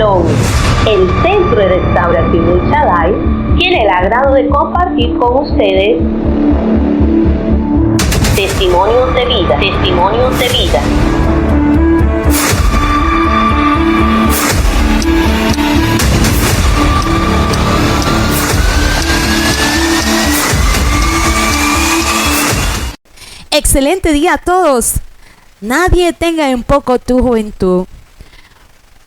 Shalom, el Centro de Restauración del Shaddai tiene el agrado de compartir con ustedes testimonios de vida, testimonios de vida. Excelente día a todos. Nadie tenga en poco tu juventud,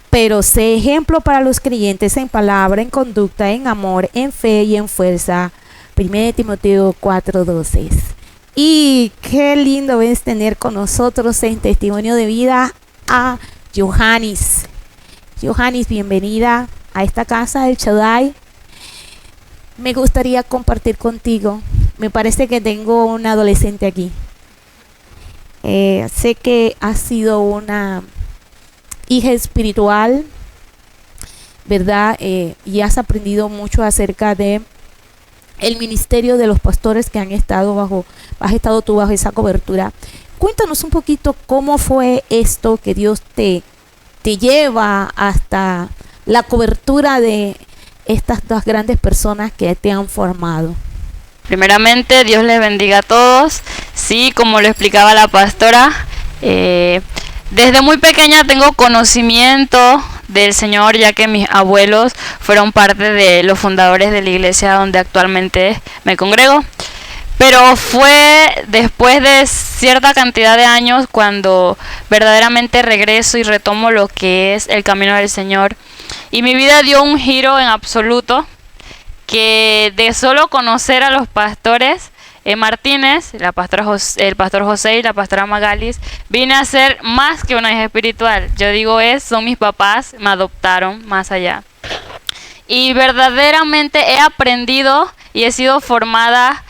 pero sé ejemplo para los creyentes en palabra, en conducta, en amor, en fe y en fuerza. 1 Timoteo 4:12. Y qué lindo es tener con nosotros en testimonio de vida a Johannis. Johannis, bienvenida a esta casa del Shaddai. Me gustaría compartir contigo. Me parece que tengo una adolescente aquí. Sé que has sido una hija espiritual, ¿verdad? Y has aprendido mucho acerca de el ministerio de los pastores que has estado tú bajo esa cobertura. Cuéntanos un poquito cómo fue esto que Dios te lleva hasta la cobertura de estas dos grandes personas que te han formado. Primeramente, Dios les bendiga a todos. Sí, como lo explicaba la pastora, desde muy pequeña tengo conocimiento del Señor, ya que mis abuelos fueron parte de los fundadores de la iglesia donde actualmente me congrego. Pero fue después de cierta cantidad de años cuando verdaderamente regreso y retomo lo que es el camino del Señor. Y mi vida dio un giro en absoluto, que de solo conocer a los pastores Martínez, el pastor José y la pastora Magalis, vine a ser más que una hija espiritual. Yo digo, son mis papás, me adoptaron más allá. Y verdaderamente he aprendido y he sido formada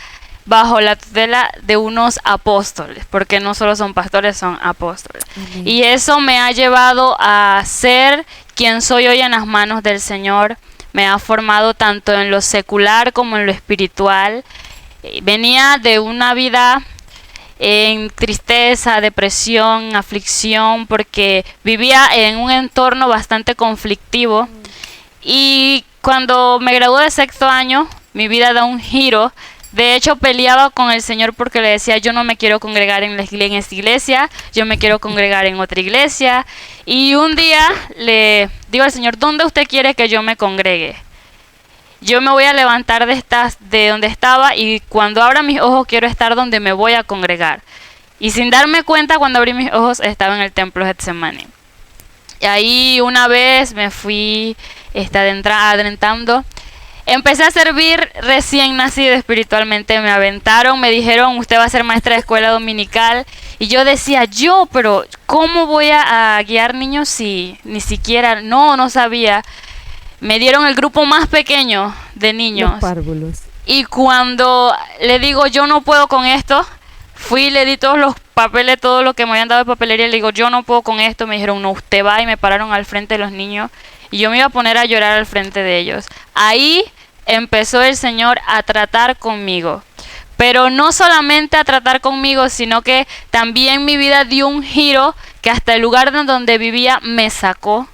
bajo la tutela de unos apóstoles, porque no solo son pastores, son apóstoles. Amén. Y eso me ha llevado a ser quien soy hoy en las manos del Señor. Me ha formado tanto en lo secular como en lo espiritual. Venía de una vida en tristeza, depresión, aflicción, porque vivía en un entorno bastante conflictivo. Y cuando me gradué de sexto año, mi vida da un giro. De hecho, peleaba con el Señor porque le decía, yo no me quiero congregar en esta iglesia, yo me quiero congregar en otra iglesia. Y un día le digo al Señor, ¿dónde usted quiere que yo me congregue? Yo me voy a levantar de donde estaba y cuando abra mis ojos quiero estar donde me voy a congregar. Y sin darme cuenta, cuando abrí mis ojos estaba en el templo de Getsemaní. Y ahí una vez me fui adentrando. Empecé a servir recién nacido espiritualmente, me aventaron, me dijeron, usted va a ser maestra de escuela dominical. Y yo decía, pero ¿cómo voy a guiar niños si ni siquiera, no sabía? Me dieron el grupo más pequeño de niños. Los párvulos. Y cuando le digo, yo no puedo con esto, fui y le di todos los papeles, todo lo que me habían dado de papelería, le digo, yo no puedo con esto. Me dijeron, no, usted va, y me pararon al frente de los niños. Y yo me iba a poner a llorar al frente de ellos. Ahí empezó el Señor a tratar conmigo. Pero no solamente a tratar conmigo, sino que también mi vida dio un giro que hasta el lugar donde vivía me sacó.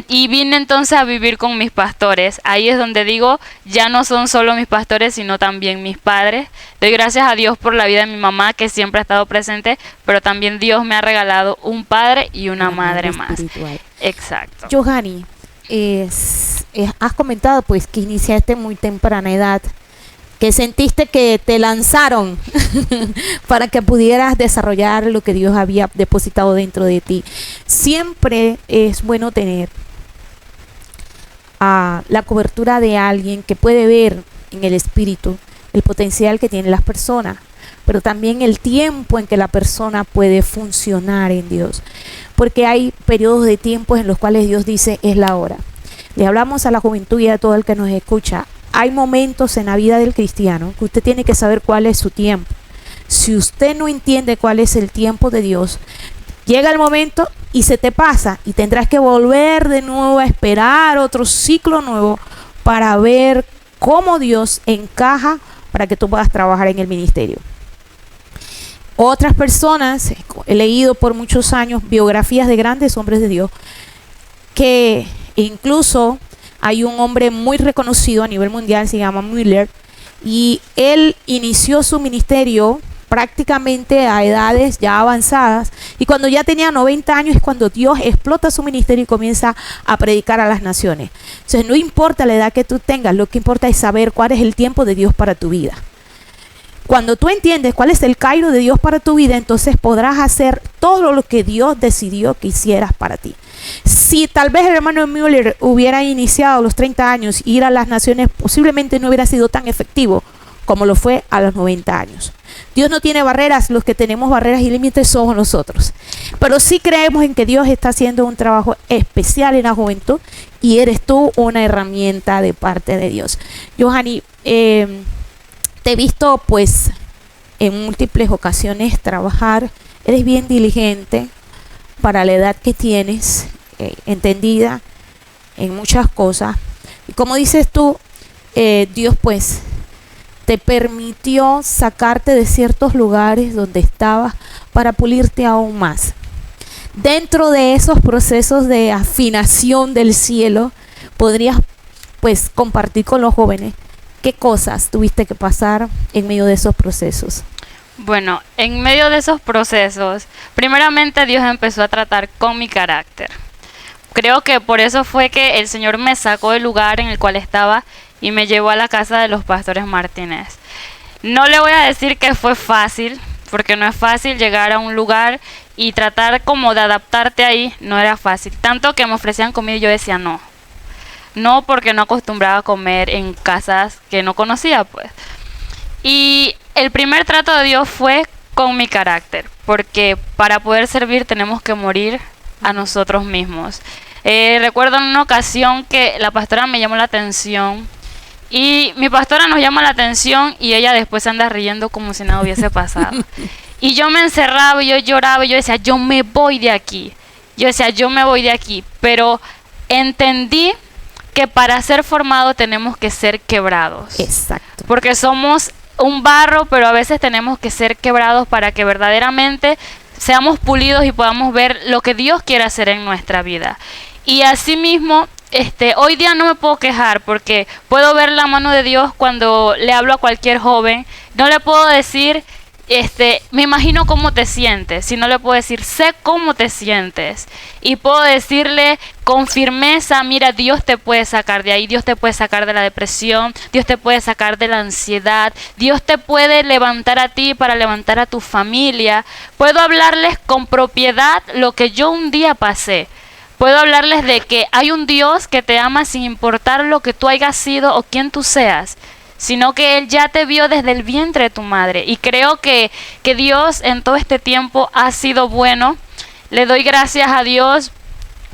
Y vine entonces a vivir con mis pastores. Ahí es donde digo, ya no son solo mis pastores, sino también mis padres. Doy gracias a Dios por la vida de mi mamá, que siempre ha estado presente, pero también Dios me ha regalado un padre y una madre más. Espiritual. Exacto. Johanny, has comentado pues que iniciaste muy temprana edad, que sentiste que te lanzaron para que pudieras desarrollar lo que Dios había depositado dentro de ti. Siempre es bueno tener la cobertura de alguien que puede ver en el espíritu el potencial que tienen las personas, pero también el tiempo en que la persona puede funcionar en Dios, porque hay periodos de tiempo en los cuales Dios dice, es la hora. Le hablamos a la juventud y a todo el que nos escucha. Hay momentos en la vida del cristiano que usted tiene que saber cuál es su tiempo. Si usted no entiende cuál es el tiempo de Dios, llega el momento y se te pasa y tendrás que volver de nuevo a esperar otro ciclo nuevo para ver cómo Dios encaja para que tú puedas trabajar en el ministerio. Otras personas, he leído por muchos años biografías de grandes hombres de Dios que E incluso hay un hombre muy reconocido a nivel mundial, se llama Müller, y él inició su ministerio prácticamente a edades ya avanzadas, y cuando ya tenía 90 años es cuando Dios explota su ministerio y comienza a predicar a las naciones. Entonces no importa la edad que tú tengas, lo que importa es saber cuál es el tiempo de Dios para tu vida. Cuando tú entiendes cuál es el Cairo de Dios para tu vida, entonces podrás hacer todo lo que Dios decidió que hicieras para ti. Si tal vez el hermano Müller hubiera iniciado a los 30 años y ir a las naciones, posiblemente no hubiera sido tan efectivo como lo fue a los 90 años. Dios no tiene barreras, los que tenemos barreras y límites somos nosotros. Pero sí creemos en que Dios está haciendo un trabajo especial en la juventud y eres tú una herramienta de parte de Dios. Johanny, te he visto pues en múltiples ocasiones trabajar, eres bien diligente para la edad que tienes, entendida en muchas cosas. Y como dices tú, Dios pues te permitió sacarte de ciertos lugares donde estabas para pulirte aún más. Dentro de esos procesos de afinación del cielo, podrías pues compartir con los jóvenes qué cosas tuviste que pasar en medio de esos procesos. Bueno, en medio de esos procesos, primeramente Dios empezó a tratar con mi carácter. Creo que por eso fue que el Señor me sacó del lugar en el cual estaba y me llevó a la casa de los pastores Martínez. No le voy a decir que fue fácil, porque no es fácil llegar a un lugar y tratar como de adaptarte ahí, no era fácil. Tanto que me ofrecían comida y yo decía no. No, porque no acostumbraba a comer en casas que no conocía, pues. Y el primer trato de Dios fue con mi carácter, porque para poder servir tenemos que morir a nosotros mismos. Recuerdo en una ocasión que la pastora me llamó la atención, y mi pastora nos llama la atención y ella después anda riendo como si nada hubiese pasado. Y yo me encerraba y yo lloraba y yo decía, yo me voy de aquí. Yo decía, yo me voy de aquí. Pero entendí que para ser formados tenemos que ser quebrados. Exacto. Porque somos un barro, pero a veces tenemos que ser quebrados para que verdaderamente seamos pulidos y podamos ver lo que Dios quiere hacer en nuestra vida. Y asimismo, hoy día no me puedo quejar porque puedo ver la mano de Dios cuando le hablo a cualquier joven. No le puedo decir, me imagino cómo te sientes, sino le puedo decir, sé cómo te sientes. Y puedo decirle con firmeza, mira, Dios te puede sacar de ahí, Dios te puede sacar de la depresión, Dios te puede sacar de la ansiedad, Dios te puede levantar a ti para levantar a tu familia. Puedo hablarles con propiedad lo que yo un día pasé. Puedo hablarles de que hay un Dios que te ama sin importar lo que tú hayas sido o quién tú seas, sino que Él ya te vio desde el vientre de tu madre. Y creo que Dios en todo este tiempo ha sido bueno. Le doy gracias a Dios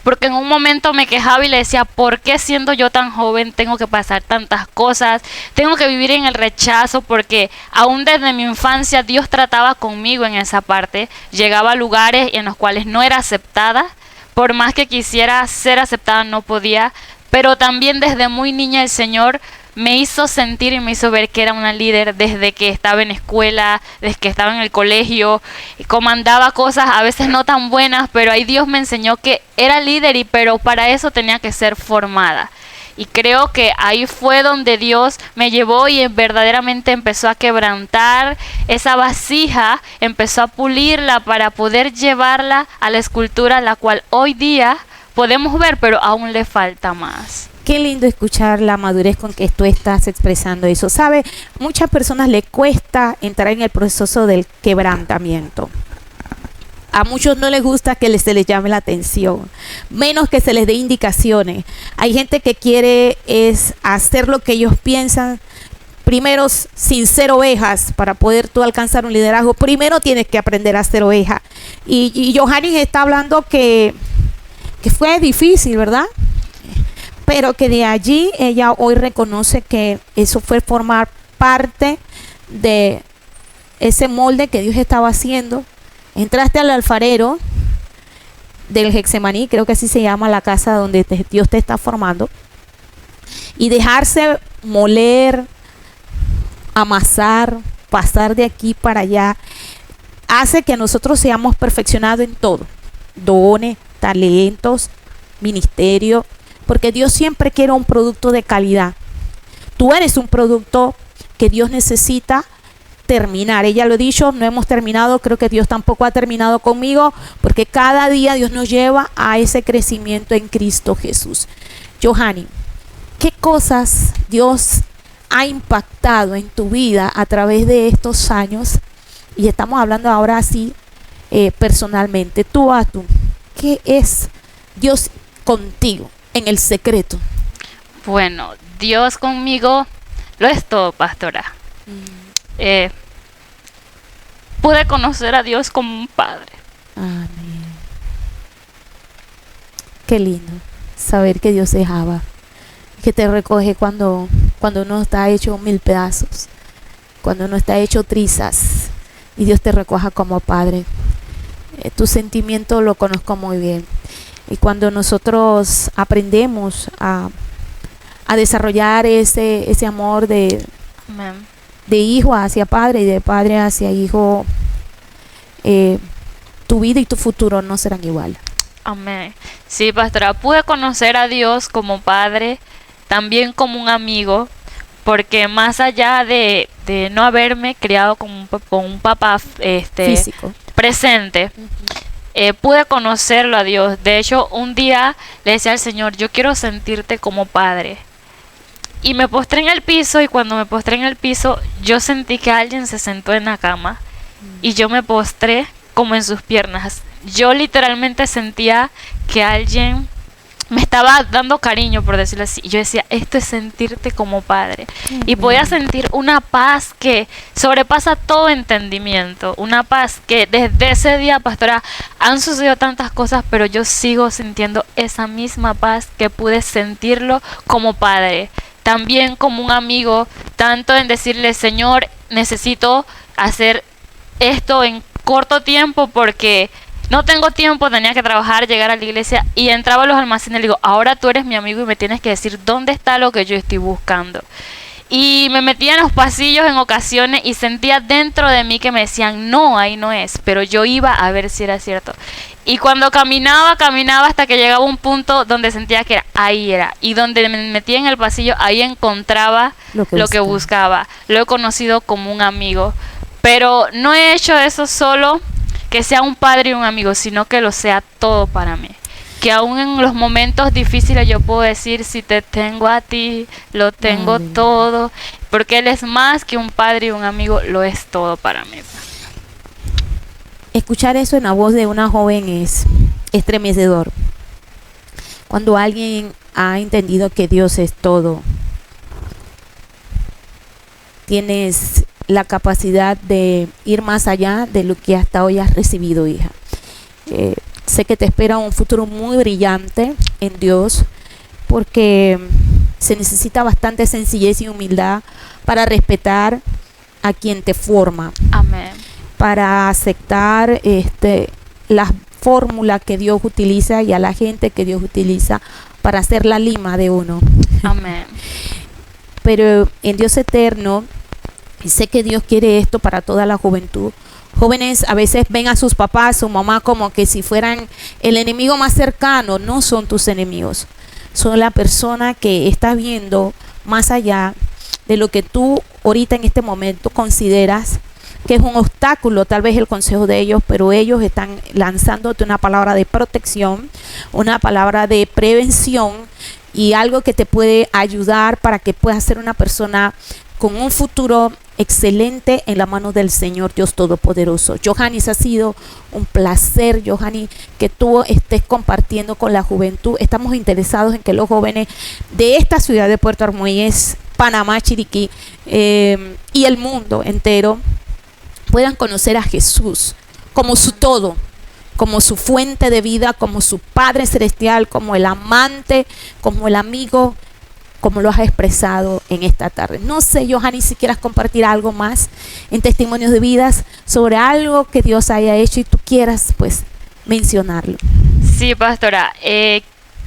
porque en un momento me quejaba y le decía, ¿por qué siendo yo tan joven tengo que pasar tantas cosas? Tengo que vivir en el rechazo, porque aún desde mi infancia Dios trataba conmigo en esa parte. Llegaba a lugares en los cuales no era aceptada. Por más que quisiera ser aceptada, no podía. Pero también desde muy niña el Señor me hizo sentir y me hizo ver que era una líder desde que estaba en escuela, desde que estaba en el colegio. Comandaba cosas a veces no tan buenas, pero ahí Dios me enseñó que era líder, pero para eso tenía que ser formada. Y creo que ahí fue donde Dios me llevó y verdaderamente empezó a quebrantar esa vasija, empezó a pulirla para poder llevarla a la escultura, la cual hoy día podemos ver, pero aún le falta más. Qué lindo escuchar la madurez con que tú estás expresando eso. ¿Sabe? Muchas personas le cuesta entrar en el proceso del quebrantamiento. A muchos no les gusta que se les llame la atención, menos que se les dé indicaciones. Hay gente que quiere es hacer lo que ellos piensan. Primero, sin ser ovejas, para poder tú alcanzar un liderazgo, primero tienes que aprender a ser oveja. Y Johanny está hablando que fue difícil, ¿verdad? Pero que de allí ella hoy reconoce que eso fue formar parte de ese molde que Dios estaba haciendo. Entraste al alfarero del Getsemaní, creo que así se llama la casa donde Dios te está formando, y dejarse moler, amasar, pasar de aquí para allá, hace que nosotros seamos perfeccionados en todo: dones, talentos, ministerio, porque Dios siempre quiere un producto de calidad. Tú eres un producto que Dios necesita terminar. Ella lo ha dicho, no hemos terminado, creo que Dios tampoco ha terminado conmigo, porque cada día Dios nos lleva a ese crecimiento en Cristo Jesús. Johanny, ¿qué cosas Dios ha impactado en tu vida a través de estos años? Y estamos hablando ahora así, personalmente, tú a tú. ¿Qué es Dios contigo en el secreto? Bueno, Dios conmigo lo es todo, pastora. Pude conocer a Dios como un padre. Amén. Qué lindo saber que Dios es Abba, que te recoge cuando uno está hecho 1000 pedazos, cuando uno está hecho trizas, y Dios te recoja como padre. Tu sentimiento lo conozco muy bien. Y cuando nosotros aprendemos a desarrollar ese amor de hijo hacia padre y de padre hacia hijo, tu vida y tu futuro no serán iguales. Amén. Sí, pastora, pude conocer a Dios como padre, también como un amigo, porque más allá de no haberme criado con un papá Físico. presente, pude conocerlo a Dios. De hecho, un día le decía al Señor, yo quiero sentirte como padre. Y me postré en el piso, y cuando me postré en el piso, yo sentí que alguien se sentó en la cama y yo me postré como en sus piernas. Yo literalmente sentía que alguien me estaba dando cariño, por decirlo así. Y yo decía, esto es sentirte como padre. Y podía sentir una paz que sobrepasa todo entendimiento. Una paz que desde ese día, pastora, han sucedido tantas cosas, pero yo sigo sintiendo esa misma paz que pude sentirlo como padre. También como un amigo, tanto en decirle, Señor, necesito hacer esto en corto tiempo porque no tengo tiempo, tenía que trabajar, llegar a la iglesia, y entraba a los almacenes y le digo, ahora tú eres mi amigo y me tienes que decir dónde está lo que yo estoy buscando. Y me metía en los pasillos en ocasiones y sentía dentro de mí que me decían, no, ahí no es, pero yo iba a ver si era cierto. Y cuando caminaba hasta que llegaba un punto donde sentía que ahí era. Y donde me metía en el pasillo, ahí encontraba lo que buscaba. Lo he conocido como un amigo. Pero no he hecho eso solo que sea un padre y un amigo, sino que lo sea todo para mí. Que aún en los momentos difíciles yo puedo decir, si te tengo a ti, lo tengo todo. Porque Él es más que un padre y un amigo, lo es todo para mí. Escuchar eso en la voz de una joven es estremecedor. Cuando alguien ha entendido que Dios es todo, tienes la capacidad de ir más allá de lo que hasta hoy has recibido, hija. Sé que te espera un futuro muy brillante en Dios, porque se necesita bastante sencillez y humildad para respetar a quien te forma. Amén. Para aceptar las fórmulas que Dios utiliza y a la gente que Dios utiliza para hacer la lima de uno. Amén. Pero en Dios eterno, y sé que Dios quiere esto para toda la juventud. Jóvenes a veces ven a sus papás, su mamá, como que si fueran el enemigo más cercano. No son tus enemigos, son la persona que está viendo más allá de lo que tú ahorita en este momento consideras que es un obstáculo, tal vez el consejo de ellos, pero ellos están lanzándote una palabra de protección, una palabra de prevención y algo que te puede ayudar para que puedas ser una persona con un futuro excelente en la mano del Señor Dios Todopoderoso. Johanny, ha sido un placer, Johanny, que tú estés compartiendo con la juventud. Estamos interesados en que los jóvenes de esta ciudad de Puerto Armuelles, Panamá, Chiriquí y el mundo entero puedan conocer a Jesús como su todo, como su fuente de vida, como su Padre Celestial, como el amante, como el amigo, como lo has expresado en esta tarde. No sé, Johanny, si quieras compartir algo más en Testimonios de Vidas sobre algo que Dios haya hecho y tú quieras pues mencionarlo. Sí, pastora,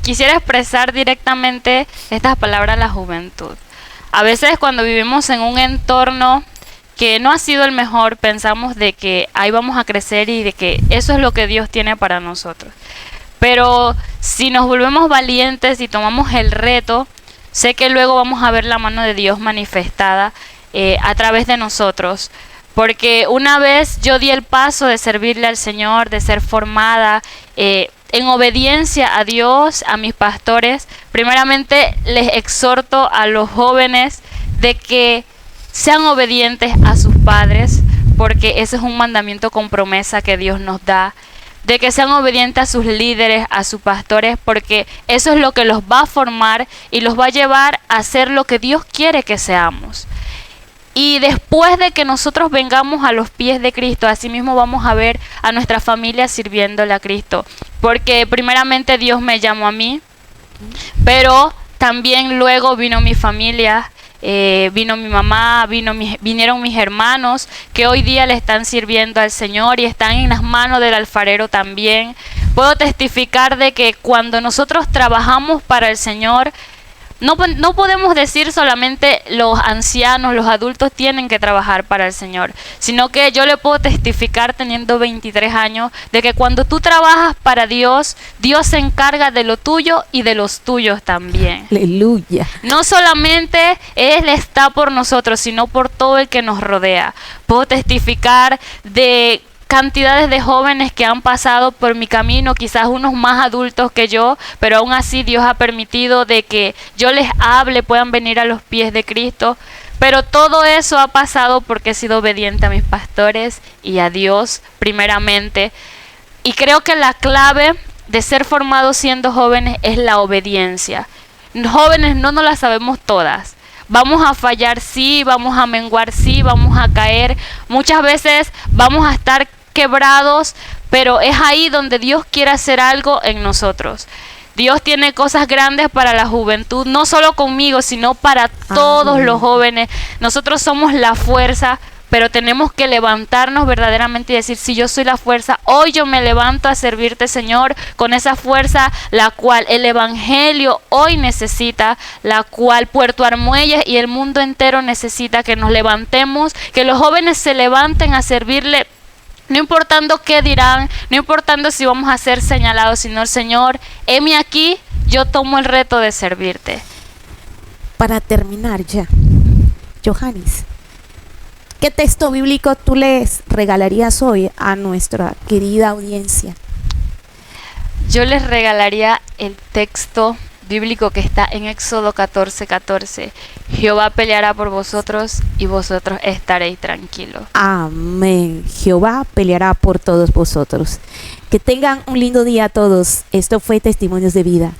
quisiera expresar directamente estas palabras a la juventud. A veces cuando vivimos en un entorno que no ha sido el mejor, pensamos de que ahí vamos a crecer y de que eso es lo que Dios tiene para nosotros. Pero si nos volvemos valientes y tomamos el reto, sé que luego vamos a ver la mano de Dios manifestada a través de nosotros. Porque una vez yo di el paso de servirle al Señor, de ser formada en obediencia a Dios, a mis pastores, primeramente les exhorto a los jóvenes de que sean obedientes a sus padres, porque ese es un mandamiento con promesa que Dios nos da. De que sean obedientes a sus líderes, a sus pastores, porque eso es lo que los va a formar y los va a llevar a ser lo que Dios quiere que seamos. Y después de que nosotros vengamos a los pies de Cristo, asimismo vamos a ver a nuestra familia sirviéndole a Cristo. Porque primeramente Dios me llamó a mí, pero también luego vino mi familia, vino mi mamá, vinieron mis hermanos, que hoy día le están sirviendo al Señor y están en las manos del alfarero también. Puedo testificar de que cuando nosotros trabajamos para el Señor, no podemos decir solamente los ancianos, los adultos tienen que trabajar para el Señor, sino que yo le puedo testificar teniendo 23 años de que cuando tú trabajas para Dios, Dios se encarga de lo tuyo y de los tuyos también. Aleluya. No solamente Él está por nosotros, sino por todo el que nos rodea. Puedo testificar de cantidades de jóvenes que han pasado por mi camino, quizás unos más adultos que yo, pero aún así Dios ha permitido de que yo les hable, puedan venir a los pies de Cristo. Pero todo eso ha pasado porque he sido obediente a mis pastores y a Dios primeramente. Y creo que la clave de ser formados siendo jóvenes es la obediencia. Jóvenes no nos la sabemos todas. Vamos a fallar, sí, vamos a menguar, sí, vamos a caer. Muchas veces vamos a estar quebrados, pero es ahí donde Dios quiere hacer algo en nosotros. Dios tiene cosas grandes para la juventud, no solo conmigo, sino para todos los jóvenes. Nosotros somos la fuerza, pero tenemos que levantarnos verdaderamente y decir, si yo soy la fuerza, hoy yo me levanto a servirte, Señor, con esa fuerza la cual el Evangelio hoy necesita, la cual Puerto Armuelles y el mundo entero necesita, que nos levantemos, que los jóvenes se levanten a servirle. No importando qué dirán, no importando si vamos a ser señalados, sino, Señor, heme aquí, yo tomo el reto de servirte. Para terminar ya, Johannes, ¿qué texto bíblico tú les regalarías hoy a nuestra querida audiencia? Yo les regalaría el texto bíblico que está en Éxodo 14:14. Jehová peleará por vosotros y vosotros estaréis tranquilos. Amén. Jehová peleará por todos vosotros. Que tengan un lindo día a todos. Esto fue Testimonios de Vida.